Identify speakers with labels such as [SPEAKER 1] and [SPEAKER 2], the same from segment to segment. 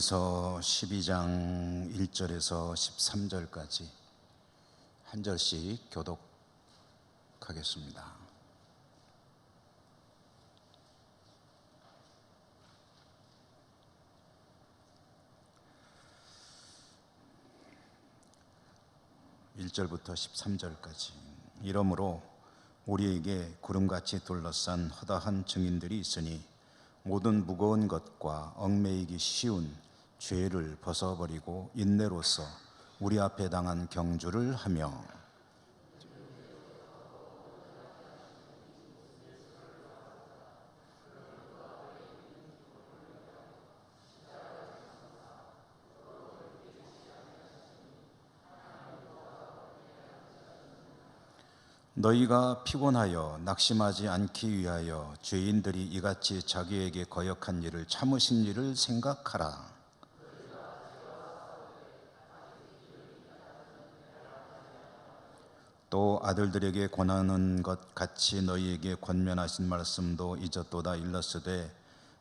[SPEAKER 1] 서 12장 1절에서 13절까지 한 절씩 교독하겠습니다. (1절부터) 13절까지. 이러므로 우리에게 구름같이 둘러싼 허다한 증인들이 있으니 모든 무거운 것과 얽매이기 쉬운 죄를 벗어버리고 인내로서 우리 앞에 당한 경주를 하며 너희가 피곤하여 낙심하지 않기 위하여 죄인들이 이같이 자기에게 거역한 일을 참으신 일을 생각하라. 또 아들들에게 권하는 것 같이 너희에게 권면하신 말씀도 잊었도다. 일렀으되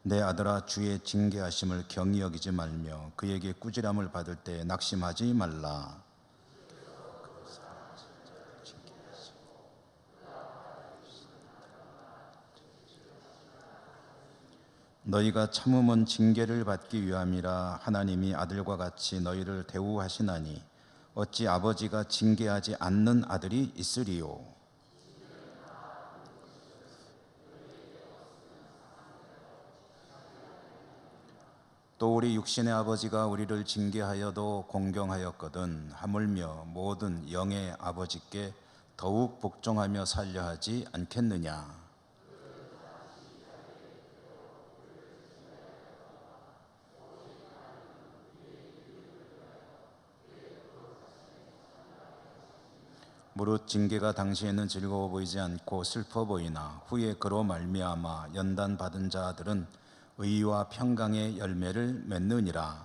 [SPEAKER 1] 내 아들아, 주의 징계하심을 경히 여기지 말며 그에게 꾸지람을 받을 때 낙심하지 말라. 너희가 참음은 징계를 받기 위함이라. 하나님이 아들과 같이 너희를 대우하시나니 어찌 아버지가 징계하지 않는 아들이 있으리요. 또 우리 육신의 아버지가 우리를 징계하여도 공경하였거든 하물며 모든 영의 아버지께 더욱 복종하며 살려 하지 않겠느냐. 무릇 징계가 당시에는 즐거워 보이지 않고 슬퍼 보이나 후에 그로 말미암아 연단 받은 자들은 의와 평강의 열매를 맺느니라.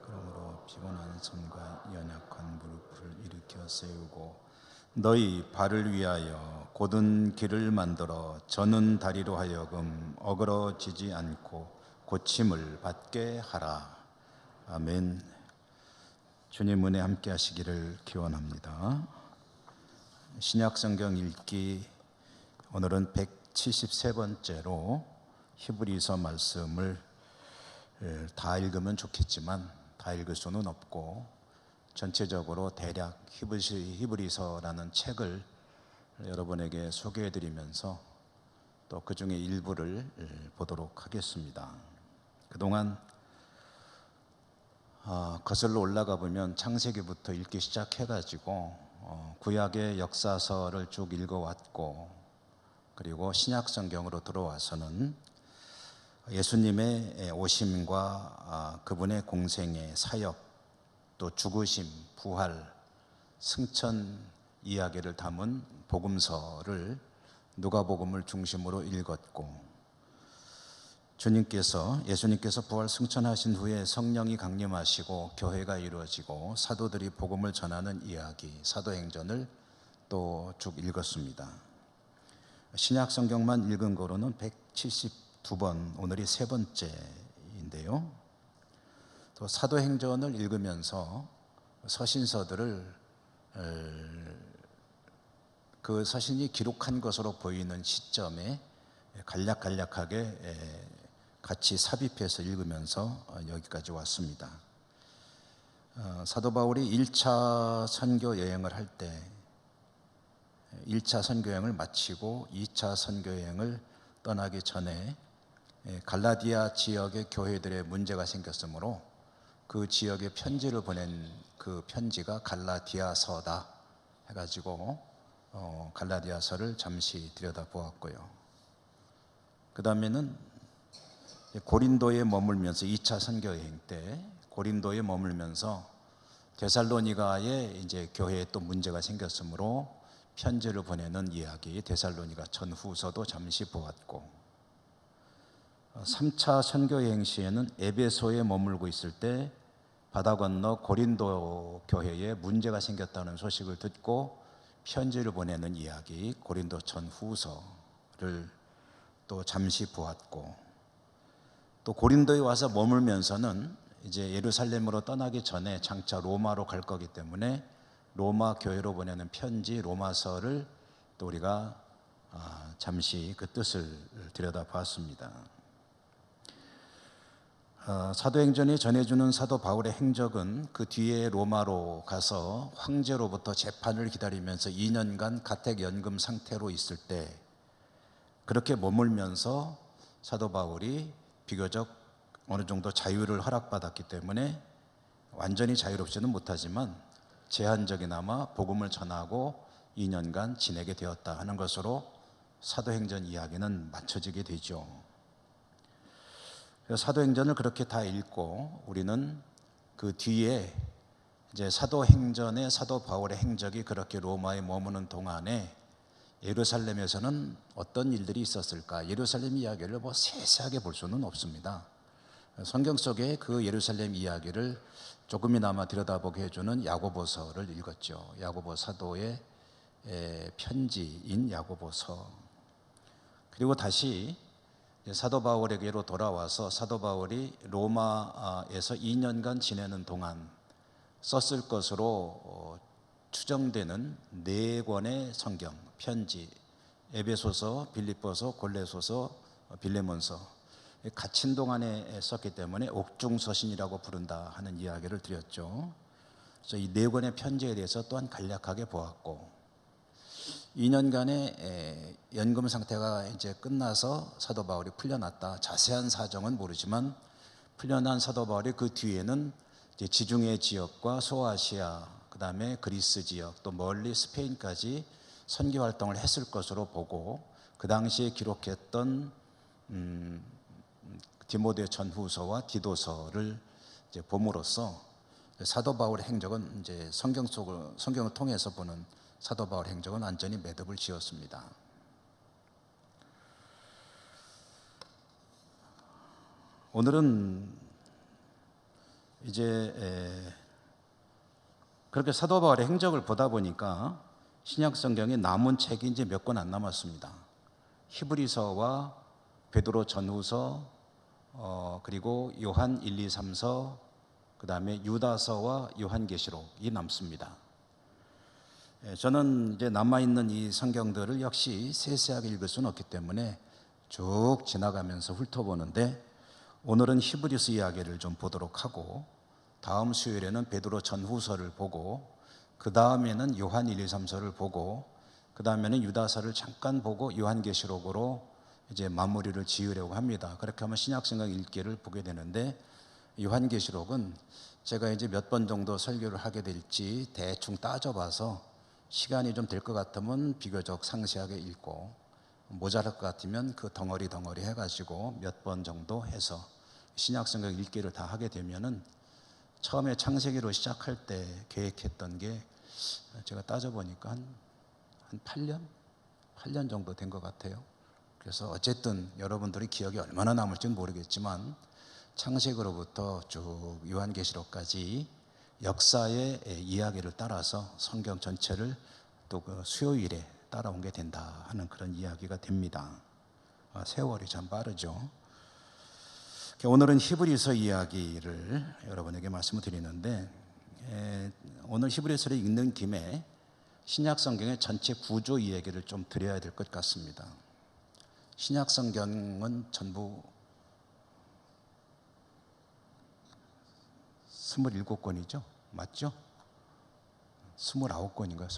[SPEAKER 1] 그러므로 피곤한 손과 연약한 무릎을 일으켜 세우고 너희 발을 위하여 곧은 길을 만들어 저는 다리로 하여금 어그러지지 않고 고침을 받게 하라. 아멘. 주님 은혜 함께 하시기를 기원합니다. 신약성경 읽기, 오늘은 173번째로 히브리서 말씀을 다 읽으면 좋겠지만 다 읽을 수는 없고 전체적으로 대략 히브리서라는 책을 여러분에게 소개해드리면서 또 그 중에 일부를 보도록 하겠습니다. 그동안 거슬러 올라가 보면 창세기부터 읽기 시작해가지고 구약의 역사서를 쭉 읽어왔고, 그리고 신약성경으로 들어와서는 예수님의 오심과 그분의 공생의 사역, 또 죽으심, 부활, 승천 이야기를 담은 복음서를 누가복음을 중심으로 읽었고, 예수님께서 부활 승천하신 후에 성령이 강림하시고 교회가 이루어지고 사도들이 복음을 전하는 이야기, 사도행전을 또 쭉 읽었습니다. 신약 성경만 읽은 거로는 172번, 오늘이 세 번째인데요. 또 사도행전을 읽으면서 서신서들을 그 서신이 기록한 것으로 보이는 시점에 간략하게 같이 삽입해서 읽으면서 여기까지 왔습니다. 사도 바울이 1차 선교 여행을 할 때 1차 선교 여행을 마치고 2차 선교 여행을 떠나기 전에 갈라디아 지역의 교회들의 문제가 생겼으므로 그 지역에 편지를 보낸 그 편지가 갈라디아서다 해가지고 갈라디아서를 잠시 들여다보았고요. 그 다음에는 고린도에 머물면서 2차 선교 여행 때 고린도에 머물면서 데살로니가에 이제 교회에 또 문제가 생겼으므로 편지를 보내는 이야기, 데살로니가 전후서도 잠시 보았고, 3차 선교 여행 시에는 에베소에 머물고 있을 때 바다 건너 고린도 교회에 문제가 생겼다는 소식을 듣고 편지를 보내는 이야기, 고린도 전후서를 또 잠시 보았고, 또 고린도에 와서 머물면서는 이제 예루살렘으로 떠나기 전에 장차 로마로 갈 거기 때문에 로마 교회로 보내는 편지 로마서를 또 우리가 잠시 그 뜻을 들여다봤습니다. 사도행전이 전해주는 사도 바울의 행적은 그 뒤에 로마로 가서 황제로부터 재판을 기다리면서 2년간 가택연금 상태로 있을 때 그렇게 머물면서 사도 바울이 비교적 어느 정도 자유를 허락받았기 때문에 완전히 자유롭지는 못하지만 제한적이나마 복음을 전하고 2년간 지내게 되었다 하는 것으로 사도행전 이야기는 맞춰지게 되죠. 사도행전을 그렇게 다 읽고 우리는 그 뒤에 이제 사도행전의 사도 바울의 행적이 그렇게 로마에 머무는 동안에 예루살렘에서는 어떤 일들이 있었을까? 예루살렘 이야기를 세세하게 볼 수는 없습니다. 성경 속에 그 예루살렘 이야기를 조금이나마 들여다보게 해주는 야고보서를 읽었죠. 야고보 사도의 편지인 야고보서. 그리고 다시 사도 바울에게로 돌아와서 사도 바울이 로마에서 2년간 지내는 동안 썼을 것으로 추정되는 4권의 성경, 편지, 에베소서, 빌립보서, 골로새서, 빌레몬서 갇힌 동안에 썼기 때문에 옥중서신이라고 부른다 하는 이야기를 드렸죠. 그래서 이 4권의 편지에 대해서 또한 간략하게 보았고 2년간의 연금 상태가 이제 끝나서 사도 바울이 풀려났다. 자세한 사정은 모르지만 풀려난 사도 바울이 그 뒤에는 이제 지중해 지역과 소아시아, 그 다음에 그리스 지역, 또 멀리 스페인까지 선교 활동을 했을 것으로 보고 그 당시에 기록했던 디모데 전후서와 디도서를 이제 봄으로써 사도 바울의 행적은 이제 성경을 통해서 보는 사도 바울의 행적은 완전히 매듭을 지었습니다. 오늘은 이제 그렇게 사도 바울의 행적을 보다 보니까 신약 성경에 남은 책이 이제 몇 권 안 남았습니다. 히브리서와 베드로 전후서, 그리고 요한 1, 2, 3서, 그 다음에 유다서와 요한계시록이 남습니다. 저는 이제 남아있는 이 성경들을 역시 세세하게 읽을 수는 없기 때문에 쭉 지나가면서 훑어보는데 오늘은 히브리서 이야기를 좀 보도록 하고 다음 수요일에는 베드로 전후서를 보고 그 다음에는 요한 1, 2, 3서를 보고 그 다음에는 유다서를 잠깐 보고 요한계시록으로 이제 마무리를 지으려고 합니다. 그렇게 하면 신약성경 읽기를 보게 되는데 요한계시록은 제가 이제 몇 번 정도 설교를 하게 될지 대충 따져봐서 시간이 좀 될 것 같으면 비교적 상세하게 읽고 모자랄 것 같으면 그 덩어리 해가지고 몇 번 정도 해서 신약성경 읽기를 다 하게 되면은 처음에 창세기로 시작할 때 계획했던 게 제가 따져보니까 한 8년 정도 된 것 같아요. 그래서 어쨌든 여러분들이 기억이 얼마나 남을지는 모르겠지만 창세기로부터 쭉 요한계시록까지 역사의 이야기를 따라서 성경 전체를 또 그 수요일에 따라온 게 된다 하는 그런 이야기가 됩니다. 세월이 참 빠르죠. 오늘은 히브리서 이야기를 여러분에게 말씀을 드리는데 오늘 히브리서를 읽는 김에 신약 성경의 전체 구조 이야기를 좀 드려야 될 것 같습니다. 신약 성경은 전부 27권이죠. 맞죠? 29권인가요?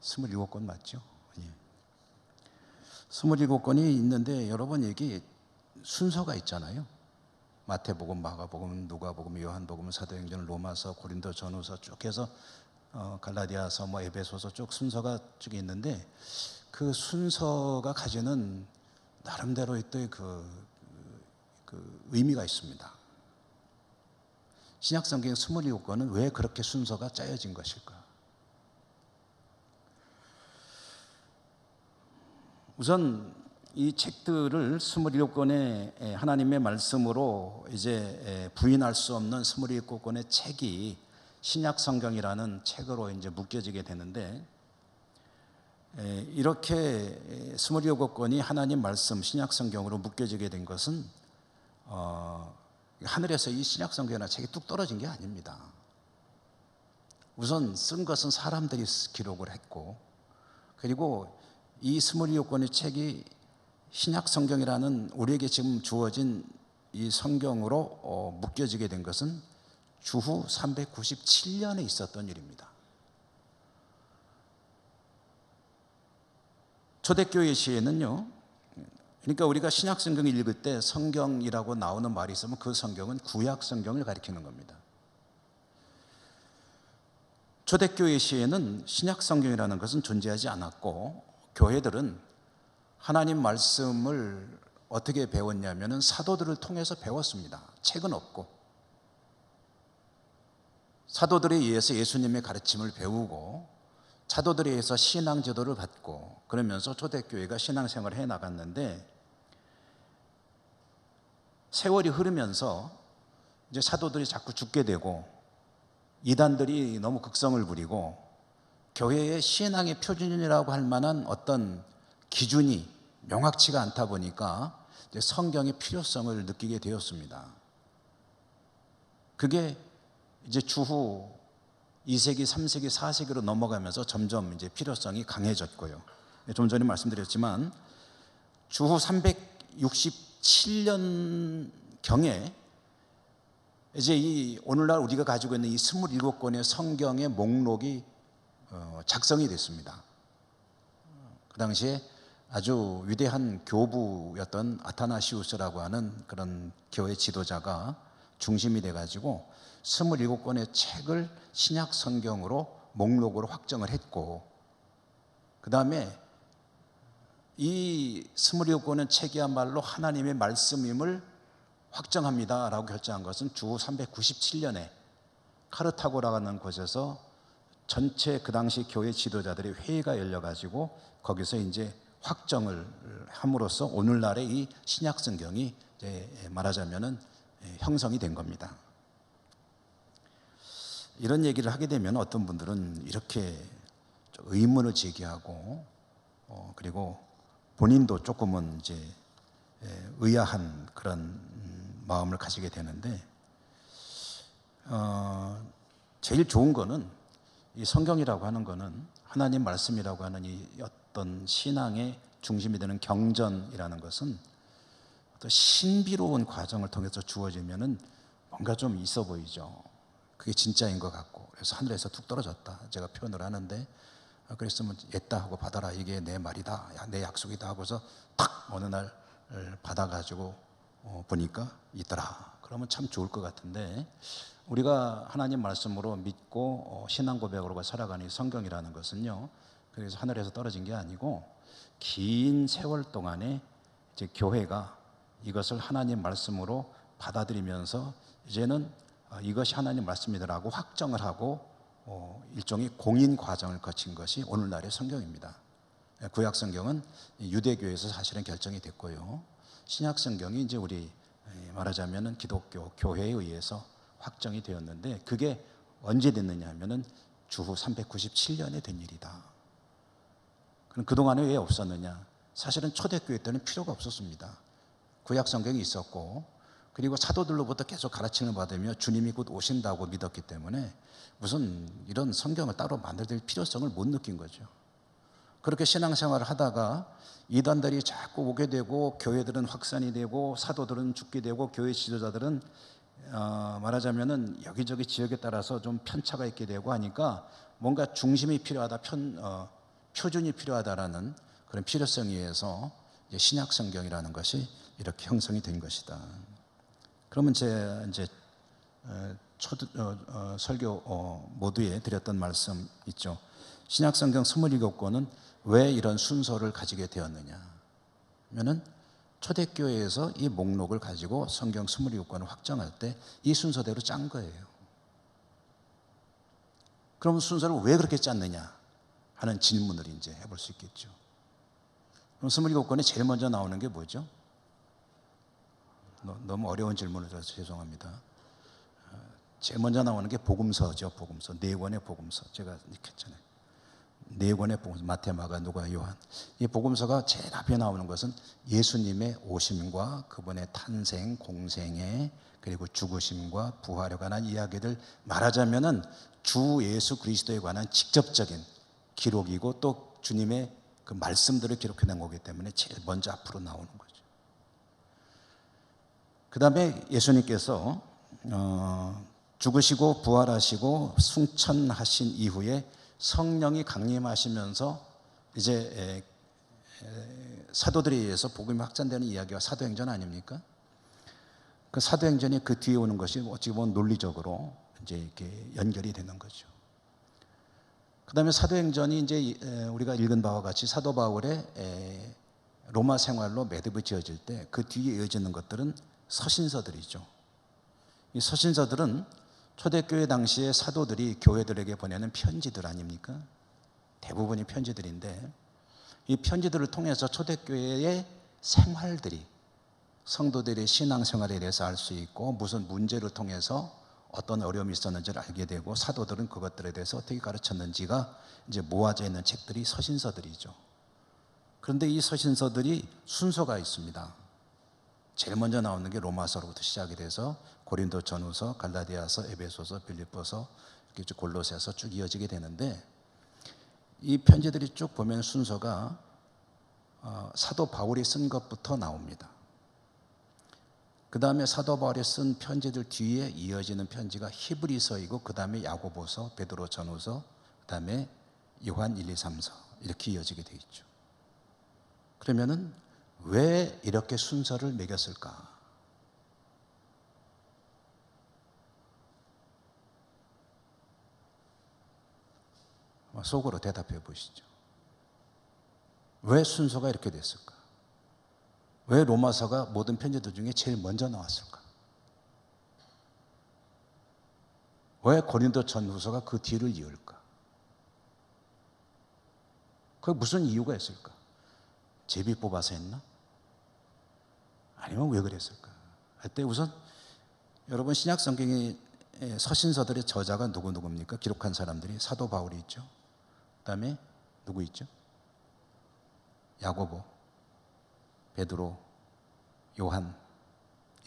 [SPEAKER 1] 27권 맞죠? 예. 27권이 있는데 여러분 여기 순서가 있잖아요. 마태복음, 마가복음, 누가복음, 요한복음, 사도행전, 로마서, 고린도 전후서 쭉 해서 갈라디아서, 에베소서 쭉 순서가 쭉 있는데 그 순서가 가지는 나름대로의 또 그 의미가 있습니다. 신약성경 27권은 왜 그렇게 순서가 짜여진 것일까? 우선 이 책들을 27권의 하나님의 말씀으로 이제 부인할 수 없는 27권의 책이 신약성경이라는 책으로 이제 묶여지게 되는데 이렇게 27권이 하나님 말씀 신약성경으로 묶여지게 된 것은 하늘에서 이 신약성경이라는 책이 뚝 떨어진 게 아닙니다. 우선 쓴 것은 사람들이 기록을 했고, 그리고 이 27권의 책이 신약성경이라는 우리에게 지금 주어진 이 성경으로 묶여지게 된 것은 주후 397년에 있었던 일입니다. 초대교회 시에는요, 그러니까 우리가 신약성경을 읽을 때 성경이라고 나오는 말이 있으면 그 성경은 구약성경을 가리키는 겁니다. 초대교회 시에는 신약성경이라는 것은 존재하지 않았고, 교회들은 하나님 말씀을 어떻게 배웠냐면 사도들을 통해서 배웠습니다. 책은 없고, 사도들에 의해서 예수님의 가르침을 배우고, 사도들에 의해서 신앙 지도를 받고, 그러면서 초대교회가 신앙생활을 해나갔는데, 세월이 흐르면서 이제 사도들이 자꾸 죽게 되고, 이단들이 너무 극성을 부리고, 교회의 신앙의 표준이라고 할 만한 어떤 기준이 명확치가 않다 보니까 이제 성경의 필요성을 느끼게 되었습니다. 그게 이제 주후 2세기, 3세기, 4세기로 넘어가면서 점점 이제 필요성이 강해졌고요. 좀 전에 말씀드렸지만 주후 367년 경에 이제 이 오늘날 우리가 가지고 있는 이 27권의 성경의 목록이 작성이 됐습니다. 그 당시에 아주 위대한 교부였던 아타나시우스라고 하는 그런 교회 지도자가 중심이 돼가지고 27권의 책을 신약 성경으로 목록으로 확정을 했고, 그 다음에 이 27권의 책이야말로 하나님의 말씀임을 확정합니다 라고 결정한 것은 주후 397년에 카르타고라고 하는 곳에서 전체 그 당시 교회 지도자들의 회의가 열려가지고 거기서 이제 확정을 함으로써 오늘날의 이 신약 성경이 이제 말하자면은 형성이 된 겁니다. 이런 얘기를 하게 되면 어떤 분들은 이렇게 의문을 제기하고, 그리고 본인도 조금은 이제 의아한 그런 마음을 가지게 되는데, 제일 좋은 거는 이 성경이라고 하는 거는 하나님 말씀이라고 하는 이 어떤 신앙의 중심이 되는 경전이라는 것은 어떤 신비로운 과정을 통해서 주어지면은 뭔가 좀 있어 보이죠. 그게 진짜인 것 같고, 그래서 하늘에서 툭 떨어졌다 제가 표현을 하는데, 그랬으면 옛다 하고 받아라, 이게 내 말이다, 내 약속이다 하고서 탁 어느 날 받아가지고 보니까 있더라. 그러면 참 좋을 것 같은데, 우리가 하나님 말씀으로 믿고 신앙 고백으로 살아가는 이 성경이라는 것은요, 그래서 하늘에서 떨어진 게 아니고 긴 세월 동안에 이제 교회가 이것을 하나님 말씀으로 받아들이면서 이제는 이것이 하나님 말씀이라고 확정을 하고 일종의 공인 과정을 거친 것이 오늘날의 성경입니다. 구약 성경은 유대교에서 사실은 결정이 됐고요, 신약 성경이 이제 우리 말하자면은 기독교 교회에 의해서 확정이 되었는데, 그게 언제 됐느냐 하면은 주후 397년에 된 일이다. 그럼 그동안에 왜 없었느냐? 사실은 초대교회 때는 필요가 없었습니다. 구약 성경이 있었고, 그리고 사도들로부터 계속 가르침을 받으며 주님이 곧 오신다고 믿었기 때문에 무슨 이런 성경을 따로 만들 필요성을 못 느낀 거죠. 그렇게 신앙생활을 하다가 이단들이 자꾸 오게 되고, 교회들은 확산이 되고, 사도들은 죽게 되고, 교회 지도자들은 말하자면은 여기저기 지역에 따라서 좀 편차가 있게 되고 하니까 뭔가 중심이 필요하다, 표준이 필요하다라는 그런 필요성에 의해서 신약 성경이라는 것이 이렇게 형성이 된 것이다. 그러면 이제 설교 모두에 드렸던 말씀 있죠. 신약 성경 27권은 왜 이런 순서를 가지게 되었느냐 하면은 초대교회에서 이 목록을 가지고 성경 27권을 확정할 때 이 순서대로 짠 거예요. 그럼 순서를 왜 그렇게 짰느냐 하는 질문을 이제 해볼 수 있겠죠. 그럼 27권에 제일 먼저 나오는 게 뭐죠? 너무 어려운 질문을 드려서 죄송합니다. 제일 먼저 나오는 게 복음서죠. 복음서. 4권의 복음서. 제가 이렇게 했잖아요. 네 권의 복음서, 마태, 마가, 누가, 요한, 이 복음서가 제일 앞에 나오는 것은 예수님의 오심과 그분의 탄생, 공생애, 그리고 죽으심과 부활에 관한 이야기들, 말하자면은 주 예수 그리스도에 관한 직접적인 기록이고 또 주님의 그 말씀들을 기록해 낸 거기 때문에 제일 먼저 앞으로 나오는 거죠. 그 다음에 예수님께서 죽으시고 부활하시고 승천하신 이후에 성령이 강림하시면서 이제 사도들에 의해서 복음이 확산되는 이야기가 사도행전 아닙니까? 그 사도행전이 그 뒤에 오는 것이 어찌 보면 논리적으로 이제 이렇게 연결이 되는 거죠. 그 다음에 사도행전이 이제 우리가 읽은 바와 같이 사도 바울의 로마 생활로 매듭이 지어질 때 그 뒤에 이어지는 것들은 서신서들이죠. 이 서신서들은 초대교회 당시에 사도들이 교회들에게 보내는 편지들 아닙니까? 대부분이 편지들인데 이 편지들을 통해서 초대교회의 생활들이, 성도들의 신앙생활에 대해서 알 수 있고 무슨 문제를 통해서 어떤 어려움이 있었는지를 알게 되고 사도들은 그것들에 대해서 어떻게 가르쳤는지가 이제 모아져 있는 책들이 서신서들이죠. 그런데 이 서신서들이 순서가 있습니다. 제일 먼저 나오는 게 로마서로부터 시작이 돼서 고린도 전후서, 갈라디아서, 에베소서, 빌립보서, 골로새서 쭉 이어지게 되는데 이 편지들이 쭉 보면 순서가 사도 바울이 쓴 것부터 나옵니다. 그 다음에 사도 바울이 쓴 편지들 뒤에 이어지는 편지가 히브리서이고 그 다음에 야고보서, 베드로 전후서, 그 다음에 요한 1, 2, 3서 이렇게 이어지게 되어 있죠. 그러면은 왜 이렇게 순서를 매겼을까? 속으로 대답해 보시죠. 왜 순서가 이렇게 됐을까? 왜 로마서가 모든 편지들 중에 제일 먼저 나왔을까? 왜 고린도 전후서가 그 뒤를 이을까? 그게 무슨 이유가 있을까? 제비 뽑아서 했나? 아니면 왜 그랬을까? 할 때 우선 여러분 신약 성경의 서신서들의 저자가 누구입니까? 기록한 사람들이 사도 바울이 있죠. 그 다음에 누구 있죠? 야고보, 베드로, 요한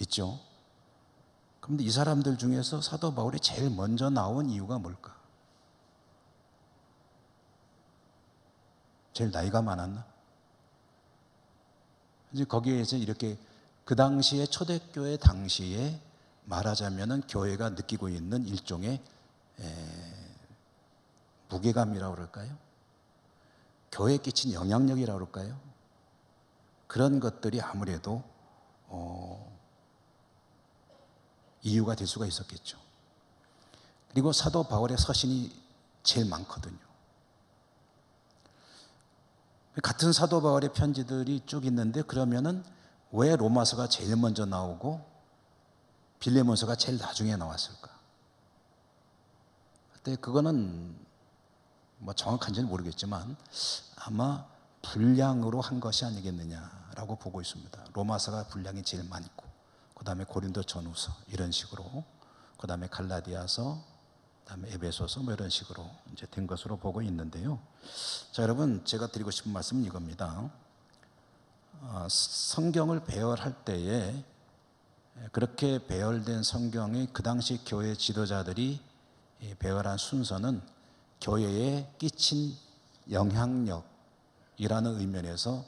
[SPEAKER 1] 있죠. 그런데 이 사람들 중에서 사도 바울이 제일 먼저 나온 이유가 뭘까? 제일 나이가 많았나? 이제 거기에서 이렇게 그 당시에 초대교회 당시에 말하자면은 교회가 느끼고 있는 일종의 무게감이라고 그럴까요? 교회에 끼친 영향력이라고 그럴까요? 그런 것들이 아무래도 이유가 될 수가 있었겠죠. 그리고 사도 바울의 서신이 제일 많거든요. 같은 사도 바울의 편지들이 쭉 있는데 그러면은 왜 로마서가 제일 먼저 나오고 빌레몬서가 제일 나중에 나왔을까? 그때 그거는 뭐 정확한지는 모르겠지만 아마 분량으로 한 것이 아니겠느냐라고 보고 있습니다. 로마서가 분량이 제일 많고 그 다음에 고린도 전후서 이런 식으로 그 다음에 갈라디아서 그 다음에 에베소서 뭐 이런 식으로 이제 된 것으로 보고 있는데요. 자, 여러분 제가 드리고 싶은 말씀은 이겁니다. 성경을 배열할 때에 그렇게 배열된 성경이 그 당시 교회 지도자들이 배열한 순서는 교회에 끼친 영향력이라는 의면에서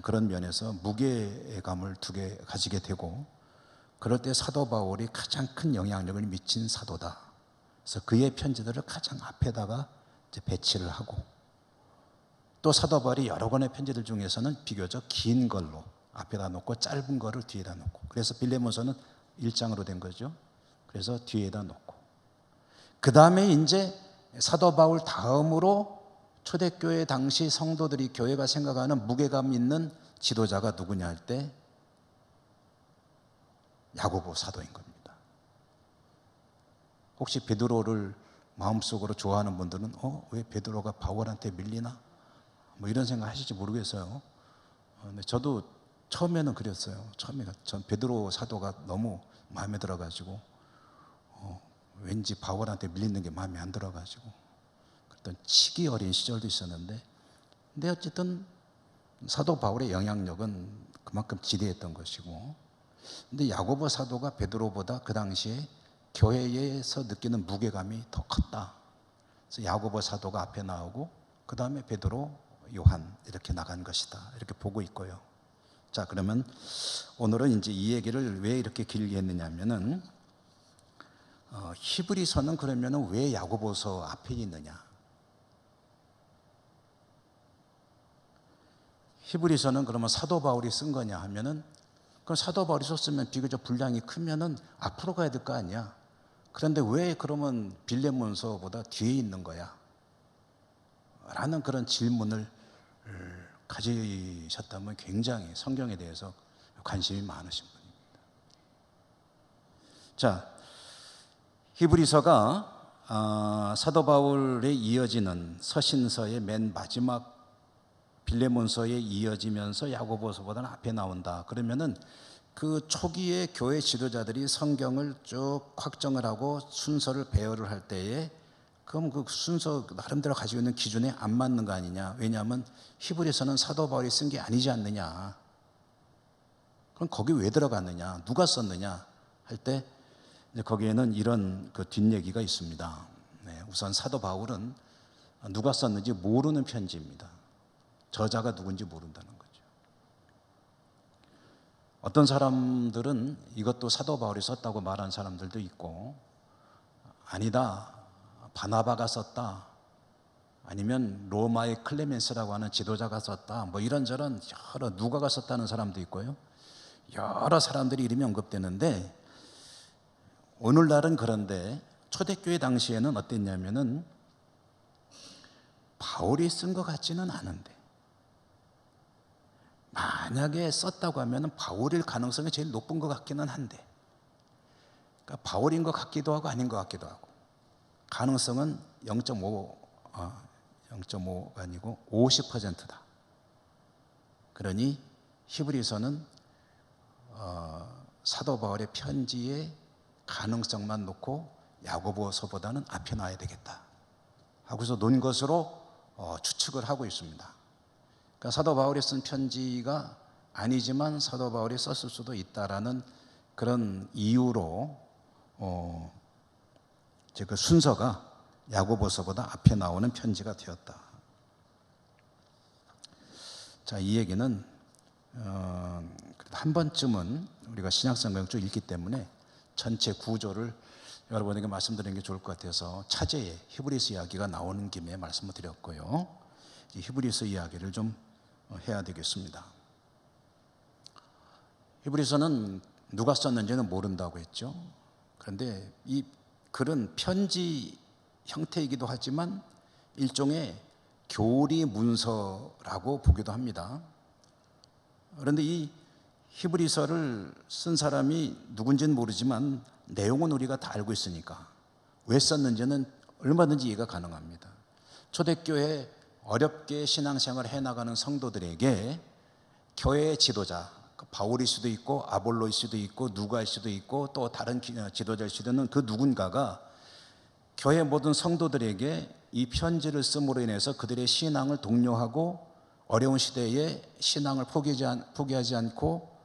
[SPEAKER 1] 그런 면에서 무게감을 가지게 되고 그럴 때 사도 바울이 가장 큰 영향력을 미친 사도다. 그래서 그의 편지들을 가장 앞에다가 이제 배치를 하고 또 사도 바울이 여러 권의 편지들 중에서는 비교적 긴 걸로 앞에다 놓고 짧은 거를 뒤에다 놓고 그래서 빌레몬서는 1장으로 된 거죠. 그래서 뒤에다 놓고 그 다음에 이제 사도 바울 다음으로 초대교회 당시 성도들이 교회가 생각하는 무게감 있는 지도자가 누구냐 할 때 야고보 사도인 겁니다. 혹시 베드로를 마음속으로 좋아하는 분들은 왜 베드로가 바울한테 밀리나? 뭐 이런 생각 하실지 모르겠어요. 근데 저도 처음에는 그랬어요. 처음에 전 베드로 사도가 너무 마음에 들어가지고 왠지 바울한테 밀리는 게 마음에 안 들어가지고 어떤 치기 어린 시절도 있었는데, 근데 어쨌든 사도 바울의 영향력은 그만큼 지대했던 것이고, 근데 야고보 사도가 베드로보다 그 당시에 교회에서 느끼는 무게감이 더 컸다. 그래서 야고보 사도가 앞에 나오고 그 다음에 베드로, 요한 이렇게 나간 것이다, 이렇게 보고 있고요. 자, 그러면 오늘은 이제 이 얘기를 왜 이렇게 길게 했느냐면은 히브리서는 그러면은 왜 야고보서 앞에 있느냐? 히브리서는 그러면 사도 바울이 쓴 거냐 하면은, 그럼 사도 바울이 썼으면 비교적 분량이 크면은 앞으로 가야 될 거 아니야? 그런데 왜 그러면 빌레몬서보다 뒤에 있는 거야? 라는 그런 질문을 가지셨다면 굉장히 성경에 대해서 관심이 많으신 분입니다. 자, 히브리서가 사도 바울에 이어지는 서신서의 맨 마지막 빌레몬서에 이어지면서 야고보서보다는 앞에 나온다. 그러면은 그 초기에 교회 지도자들이 성경을 쭉 확정을 하고 순서를 배열을 할 때에, 그럼 그 순서 나름대로 가지고 있는 기준에 안 맞는 거 아니냐? 왜냐하면 히브리서는 사도 바울이 쓴 게 아니지 않느냐? 그럼 거기 왜 들어갔느냐? 누가 썼느냐? 할 때 거기에는 이런 그 뒷얘기가 있습니다. 네, 우선 사도 바울은 누가 썼는지 모르는 편지입니다. 저자가 누군지 모른다는 거죠. 어떤 사람들은 이것도 사도 바울이 썼다고 말하는 사람들도 있고, 아니다, 바나바가 썼다, 아니면 로마의 클레멘스라고 하는 지도자가 썼다, 뭐 이런저런 여러 누가가 썼다는 사람도 있고요. 여러 사람들이 이름이 언급되는데, 오늘날은 그런데 초대교회 당시에는 어땠냐면은 바울이 쓴 것 같지는 않은데, 만약에 썼다고 하면 바울일 가능성이 제일 높은 것 같기는 한데, 그러니까 바울인 것 같기도 하고 아닌 것 같기도 하고, 가능성은 0.5가 아니고 50%다. 그러니 히브리서는 사도 바울의 편지의 가능성만 놓고 야고보서보다는 앞에 놔야 되겠다 하고서 논 것으로 추측을 하고 있습니다. 그러니까 사도 바울이 쓴 편지가 아니지만 사도 바울이 썼을 수도 있다라는 그런 이유로 그 순서가 야고보서보다 앞에 나오는 편지가 되었다. 자, 이 얘기는 한 번쯤은 우리가 신약성경을 쭉 읽기 때문에 전체 구조를 여러분에게 말씀드리는 게 좋을 것 같아서 차제에 히브리서 이야기가 나오는 김에 말씀을 드렸고요. 히브리서 이야기를 좀 해야 되겠습니다. 히브리서는 누가 썼는지는 모른다고 했죠. 그런데 이 글은 편지 형태이기도 하지만 일종의 교리 문서라고 보기도 합니다. 그런데 이 히브리서를 쓴 사람이 누군지는 모르지만 내용은 우리가 다 알고 있으니까 왜 썼는지는 얼마든지 이해가 가능합니다. 초대교회 어렵게 신앙생활을 해나가는 성도들에게 교회의 지도자, 바울일 수도 있고 아볼로일 수도 있고 누가일 수도 있고 또 다른 지도자일 수도 있는 그 누군가가 교회 모든 성도들에게 이 편지를 씀으로 인해서 그들의 신앙을 독려하고 어려운 시대에 신앙을 포기하지 않고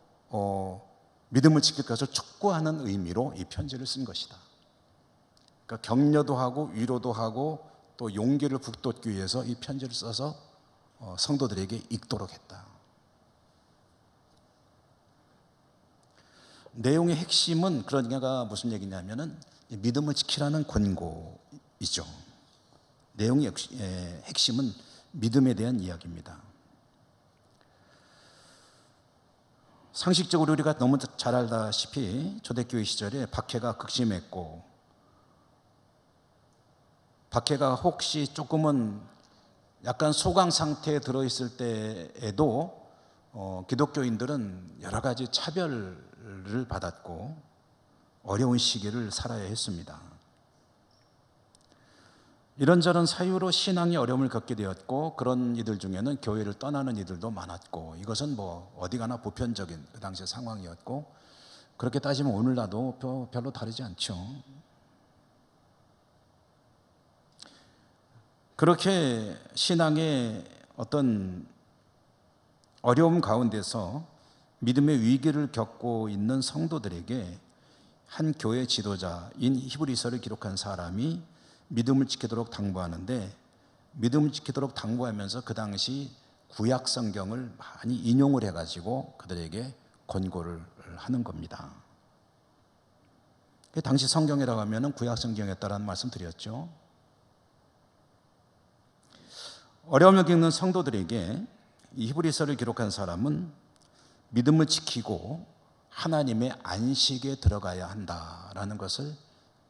[SPEAKER 1] 믿음을 지킬 것을 촉구하는 의미로 이 편지를 쓴 것이다. 그러니까 격려도 하고 위로도 하고 또 용기를 북돋기 위해서 이 편지를 써서 성도들에게 읽도록 했다. 내용의 핵심은 그러니까 무슨 얘기냐면은 믿음을 지키라는 권고이죠. 내용의 핵심은 믿음에 대한 이야기입니다. 상식적으로 우리가 너무 잘 알다시피 초대교회 시절에 박해가 극심했고, 박해가 혹시 조금은 약간 소강 상태에 들어있을 때에도 기독교인들은 여러 가지 차별을 받았고 어려운 시기를 살아야 했습니다. 이런저런 사유로 신앙이 어려움을 겪게 되었고, 그런 이들 중에는 교회를 떠나는 이들도 많았고, 이것은 뭐 어디 가나 보편적인 그 당시의 상황이었고, 그렇게 따지면 오늘날도 별로 다르지 않죠. 그렇게 신앙의 어떤 어려움 가운데서 믿음의 위기를 겪고 있는 성도들에게 한 교회 지도자인 히브리서를 기록한 사람이 믿음을 지키도록 당부하는데, 믿음을 지키도록 당부하면서 그 당시 구약 성경을 많이 인용을 해가지고 그들에게 권고를 하는 겁니다. 당시 성경이라고 하면 구약 성경이었다라는 말씀 드렸죠. 어려움을 겪는 성도들에게 이 히브리서를 기록한 사람은 믿음을 지키고 하나님의 안식에 들어가야 한다라는 것을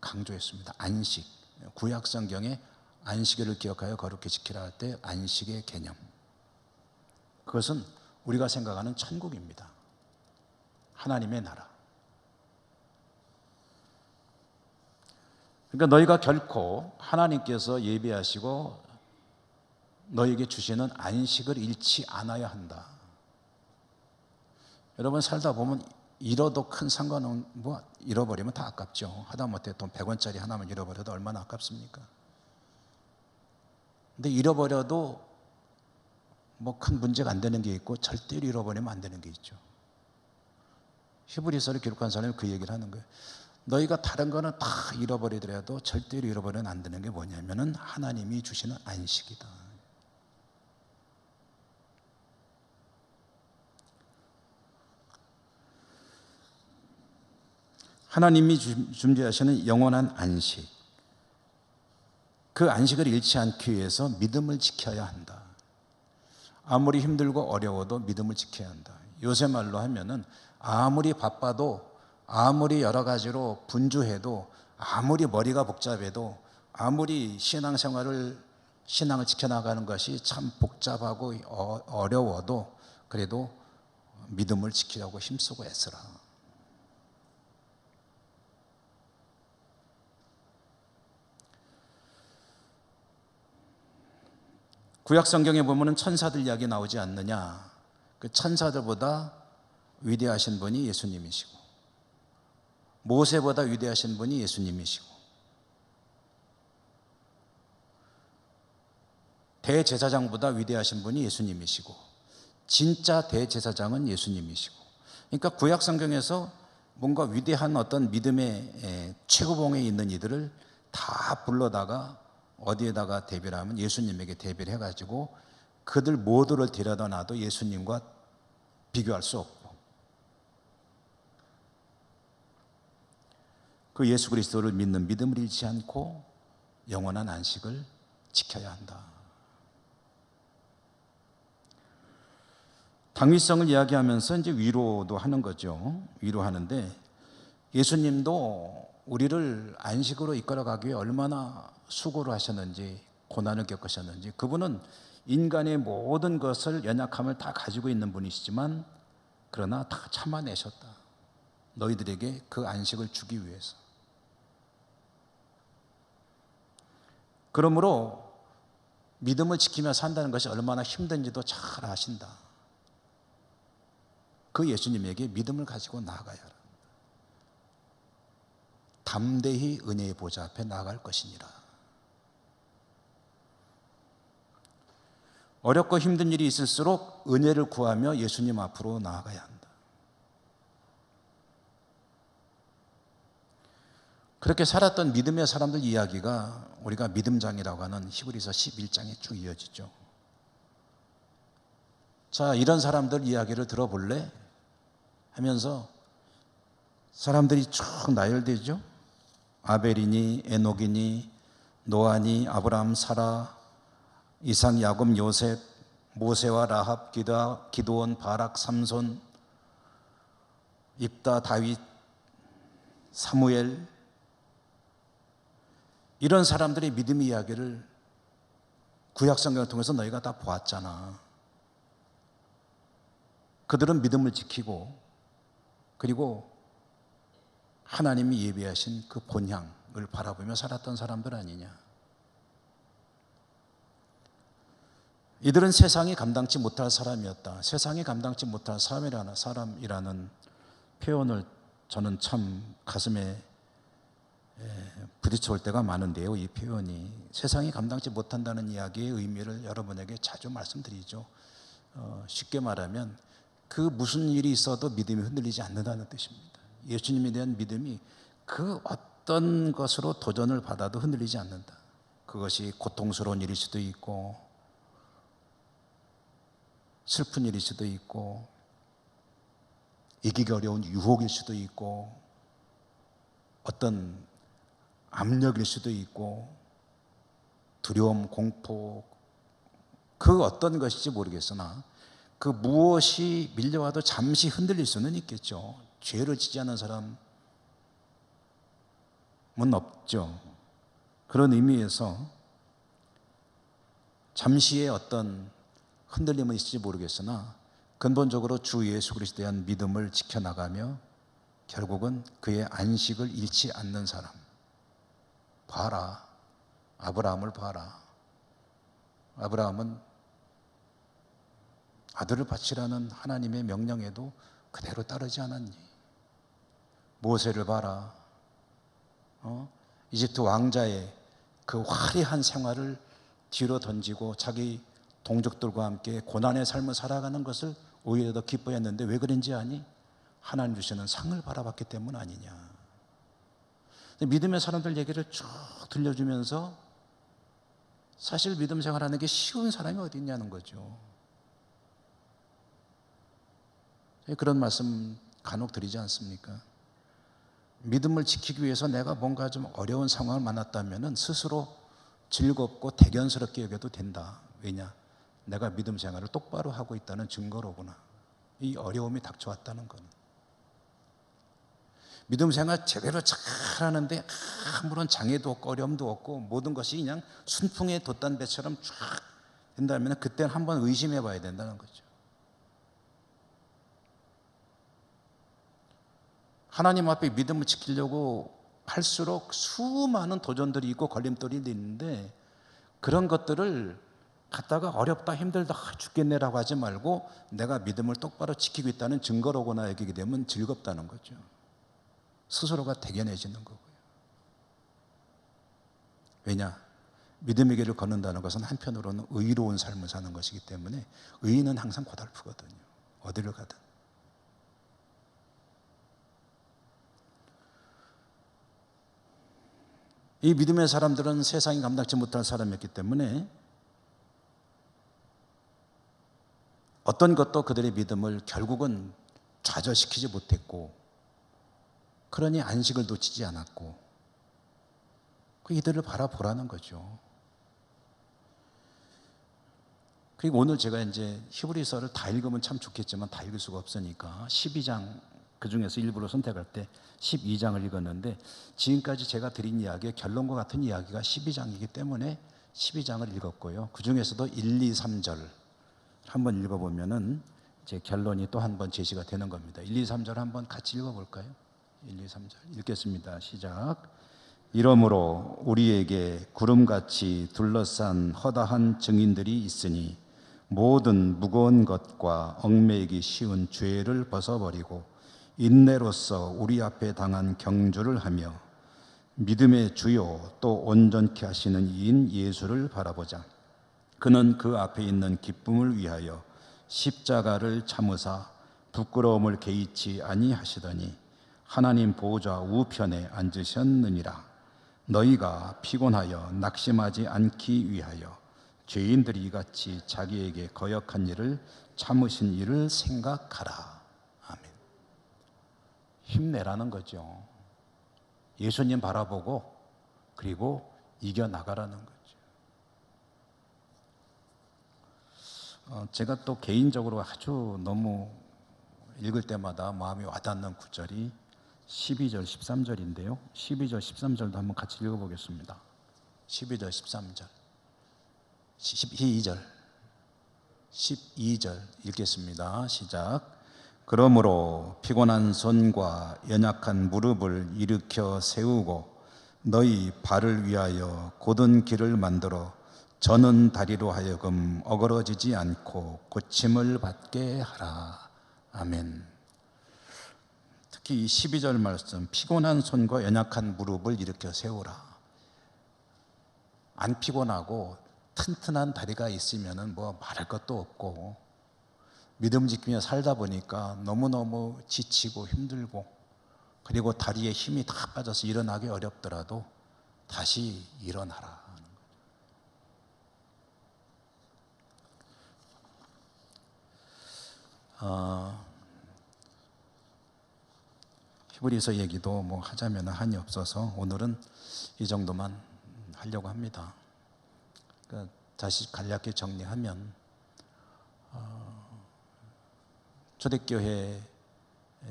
[SPEAKER 1] 강조했습니다. 안식, 구약 성경에 안식일을 기억하여 거룩히 지키라 할 때 안식의 개념, 그것은 우리가 생각하는 천국입니다. 하나님의 나라. 그러니까 너희가 결코 하나님께서 예비하시고 너에게 주시는 안식을 잃지 않아야 한다. 여러분, 살다 보면 잃어도 큰 상관은 잃어버리면 다 아깝죠. 하다못해 돈 100원짜리 하나만 잃어버려도 얼마나 아깝습니까? 근데 잃어버려도 큰 문제가 안 되는 게 있고 절대로 잃어버리면 안 되는 게 있죠. 히브리서를 기록한 사람이 그 얘기를 하는 거예요. 너희가 다른 거는 다 잃어버리더라도 절대로 잃어버리면 안 되는 게 뭐냐면은 하나님이 주시는 안식이다. 하나님이 준비하시는 영원한 안식, 그 안식을 잃지 않기 위해서 믿음을 지켜야 한다. 아무리 힘들고 어려워도 믿음을 지켜야 한다. 요새 말로 하면은 아무리 바빠도, 아무리 여러 가지로 분주해도, 아무리 머리가 복잡해도, 아무리 신앙을 지켜나가는 것이 참 복잡하고 어려워도 그래도 믿음을 지키려고 힘쓰고 애쓰라. 구약 성경에 보면은 천사들 이야기 나오지 않느냐. 그 천사들보다 위대하신 분이 예수님이시고, 모세보다 위대하신 분이 예수님이시고, 대제사장보다 위대하신 분이 예수님이시고, 진짜 대제사장은 예수님이시고. 그러니까 구약 성경에서 뭔가 위대한 어떤 믿음의 최고봉에 있는 이들을 다 불러다가 어디에다가 대비를 하면 예수님에게 대비를 해가지고 그들 모두를 데려다 놔도 예수님과 비교할 수 없고, 그 예수 그리스도를 믿는 믿음을 잃지 않고 영원한 안식을 지켜야 한다. 당위성을 이야기하면서 이제 위로도 하는 거죠. 위로하는데, 예수님도 우리를 안식으로 이끌어가기 위해 얼마나 수고를 하셨는지, 고난을 겪으셨는지. 그분은 인간의 모든 것을, 연약함을 다 가지고 있는 분이시지만 그러나 다 참아내셨다. 너희들에게 그 안식을 주기 위해서. 그러므로 믿음을 지키며 산다는 것이 얼마나 힘든지도 잘 아신다. 그 예수님에게 믿음을 가지고 나아가야 합니다. 담대히 은혜의 보좌 앞에 나아갈 것이니라. 어렵고 힘든 일이 있을수록 은혜를 구하며 예수님 앞으로 나아가야 한다. 그렇게 살았던 믿음의 사람들 이야기가 우리가 믿음장이라고 하는 히브리서 11장에 쭉 이어지죠. 자, 이런 사람들 이야기를 들어볼래? 하면서 사람들이 쭉 나열되죠. 아벨이니, 에녹이니, 노아니, 아브라함, 사라, 이삭, 야곱, 요셉, 모세와 라합, 기드온, 바락, 삼손, 입다, 다윗, 사무엘, 이런 사람들의 믿음 이야기를 구약 성경을 통해서 너희가 다 보았잖아. 그들은 믿음을 지키고, 그리고 하나님이 예비하신 그 본향을 바라보며 살았던 사람들 아니냐. 이들은 세상이 감당치 못할 사람이었다. 세상이 감당치 못할 사람이라는 표현을 저는 참 가슴에 부딪혀올 때가 많은데요. 이 표현이 세상이 감당치 못한다는 이야기의 의미를 여러분에게 자주 말씀드리죠. 쉽게 말하면 그 무슨 일이 있어도 믿음이 흔들리지 않는다는 뜻입니다. 예수님에 대한 믿음이 그 어떤 것으로 도전을 받아도 흔들리지 않는다. 그것이 고통스러운 일일 수도 있고 슬픈 일일 수도 있고 이기기 어려운 유혹일 수도 있고 어떤 압력일 수도 있고 두려움, 공포, 그 어떤 것인지 모르겠으나 그 무엇이 밀려와도 잠시 흔들릴 수는 있겠죠. 죄를 지지 않은 사람은 없죠. 그런 의미에서 잠시의 어떤 흔들림은 있을지 모르겠으나 근본적으로 주 예수 그리스도에 대한 믿음을 지켜나가며 결국은 그의 안식을 잃지 않는 사람. 봐라. 아브라함을 봐라. 아브라함은 아들을 바치라는 하나님의 명령에도 그대로 따르지 않았니? 모세를 봐라. 이집트 왕자의 그 화려한 생활을 뒤로 던지고 자기 동족들과 함께 고난의 삶을 살아가는 것을 오히려 더 기뻐했는데 왜 그런지 아니? 하나님 주시는 상을 바라봤기 때문 아니냐. 믿음의 사람들 얘기를 쭉 들려주면서 사실 믿음 생활하는 게 쉬운 사람이 어디 있냐는 거죠. 그런 말씀 간혹 드리지 않습니까? 믿음을 지키기 위해서 내가 뭔가 좀 어려운 상황을 만났다면 스스로 즐겁고 대견스럽게 여겨도 된다. 왜냐? 내가 믿음 생활을 똑바로 하고 있다는 증거로구나. 이 어려움이 닥쳐왔다는 건. 믿음 생활 제대로 잘하는데 아무런 장애도 없고 어려움도 없고 모든 것이 그냥 순풍에 돛단 배처럼 쫙 된다면 그때는 한번 의심해 봐야 된다는 거죠. 하나님 앞에 믿음을 지키려고 할수록 수많은 도전들이 있고 걸림돌이 있는데 그런 것들을 갖다가 어렵다 힘들다 죽겠네라고 하지 말고 내가 믿음을 똑바로 지키고 있다는 증거로구나 여기게 되면 즐겁다는 거죠. 스스로가 대견해지는 거고요. 왜냐? 믿음의 길을 걷는다는 것은 한편으로는 의로운 삶을 사는 것이기 때문에 의인은 항상 고달프거든요. 어디를 가든. 이 믿음의 사람들은 세상이 감당치 못할 사람이었기 때문에 어떤 것도 그들의 믿음을 결국은 좌절시키지 못했고 그러니 안식을 놓치지 않았고 이들을 바라보라는 거죠. 그리고 오늘 제가 이제 히브리서를 다 읽으면 참 좋겠지만 다 읽을 수가 없으니까 12장 그 중에서 일부러 선택할 때 12장을 읽었는데 지금까지 제가 드린 이야기의 결론과 같은 이야기가 12장이기 때문에 12장을 읽었고요. 그 중에서도 1, 2, 3절 한번 읽어보면은 제 결론이 또 한 번 제시가 되는 겁니다. 1, 2, 3절 한번 같이 읽어볼까요? 1, 2, 3절 읽겠습니다. 시작. 이러므로 우리에게 구름같이 둘러싼 허다한 증인들이 있으니 모든 무거운 것과 얽매이기 쉬운 죄를 벗어버리고 인내로써 우리 앞에 당한 경주를 하며 믿음의 주요 또 온전케 하시는 이인 예수를 바라보자. 그는 그 앞에 있는 기쁨을 위하여 십자가를 참으사 부끄러움을 개의치 아니하시더니 하나님 보좌 우편에 앉으셨느니라. 너희가 피곤하여 낙심하지 않기 위하여 죄인들이 같이 자기에게 거역한 일을 참으신 일을 생각하라. 아멘. 힘내라는 거죠. 예수님 바라보고 그리고 이겨나가라는 거죠. 제가 또 개인적으로 아주 너무 읽을 때마다 마음이 와닿는 구절이 12절, 13절인데요. 12절, 13절도 한번 같이 읽어보겠습니다. 12절, 13절, 12절, 12절 읽겠습니다. 시작. 그러므로 피곤한 손과 연약한 무릎을 일으켜 세우고 너희 발을 위하여 곧은 길을 만들어 저는 다리로 하여금 어그러지지 않고 고침을 받게 하라. 아멘. 특히 이 12절 말씀, 피곤한 손과 연약한 무릎을 일으켜 세우라. 안 피곤하고 튼튼한 다리가 있으면은 뭐 말할 것도 없고, 믿음 지키며 살다 보니까 너무너무 지치고 힘들고, 그리고 다리에 힘이 다 빠져서 일어나기 어렵더라도 다시 일어나라. 히브리서 얘기도 뭐 하자면 한이 없어서 오늘은 이 정도만 하려고 합니다. 그러니까 다시 간략히 정리하면, 초대교회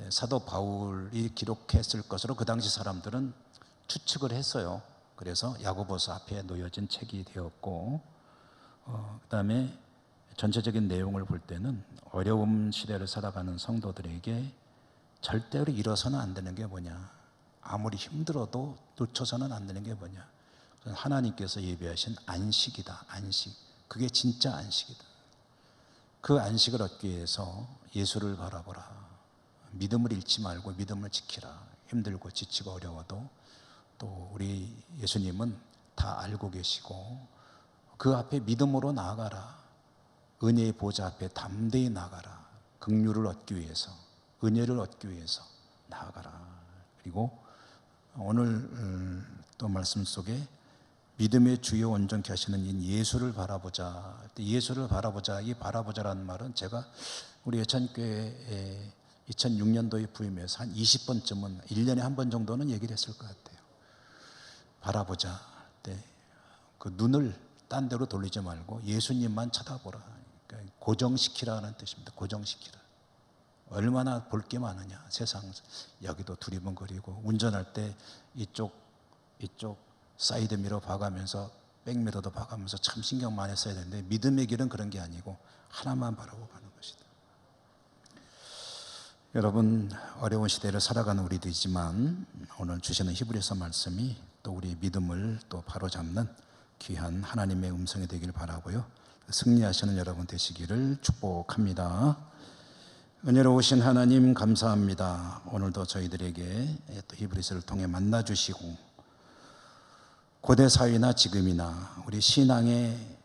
[SPEAKER 1] 사도 바울이 기록했을 것으로 그 당시 사람들은 추측을 했어요. 그래서 야고보서 앞에 놓여진 책이 되었고, 그 다음에 전체적인 내용을 볼 때는 어려움 시대를 살아가는 성도들에게 절대로 잃어서는 안 되는 게 뭐냐, 아무리 힘들어도 놓쳐서는 안 되는 게 뭐냐, 하나님께서 예비하신 안식이다. 안식, 그게 진짜 안식이다. 그 안식을 얻기 위해서 예수를 바라보라. 믿음을 잃지 말고 믿음을 지키라. 힘들고 지치고 어려워도 또 우리 예수님은 다 알고 계시고, 그 앞에 믿음으로 나아가라. 은혜의 보좌 앞에 담대히 나아가라. 긍휼을 얻기 위해서, 은혜를 얻기 위해서 나아가라. 그리고 오늘 또 말씀 속에 믿음의 주요 온전케 하시는 이 예수를 바라보자. 예수를 바라보자. 이 바라보자라는 말은 제가 우리 예천교회 2006년도에 부임해서 한 20번쯤은 1년에 한 번 정도는 얘기를 했을 것 같아요. 바라보자. 그 눈을 딴 데로 돌리지 말고 예수님만 쳐다보라. 그러니까 고정시키라는 뜻입니다. 고정시키라. 얼마나 볼 게 많으냐. 세상 여기도 두리번거리고, 운전할 때 이쪽 사이드 미러 봐가면서 백미러도 봐가면서 참 신경 많이 써야 되는데, 믿음의 길은 그런 게 아니고 하나만 바라보고 가는 것이다. 여러분, 어려운 시대를 살아가는 우리들이지만 오늘 주시는 히브리서 말씀이 또 우리 믿음을 또 바로잡는 귀한 하나님의 음성이 되길 바라고요. 승리하시는 여러분 되시기를 축복합니다. 은혜로우신 하나님 감사합니다. 오늘도 저희들에게 또 히브리서를 통해 만나주시고, 고대 사회나 지금이나 우리 신앙의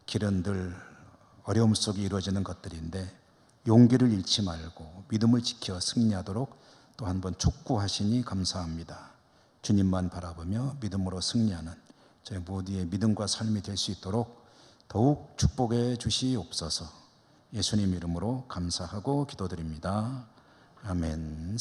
[SPEAKER 1] 길은 늘 어려움 속에 이루어지는 것들인데, 용기를 잃지 말고 믿음을 지켜 승리하도록 또 한 번 촉구하시니 감사합니다. 주님만 바라보며 믿음으로 승리하는 저희 모두의 믿음과 삶이 될 수 있도록 더욱 축복해 주시옵소서. 예수님 이름으로 감사하고 기도드립니다. 아멘.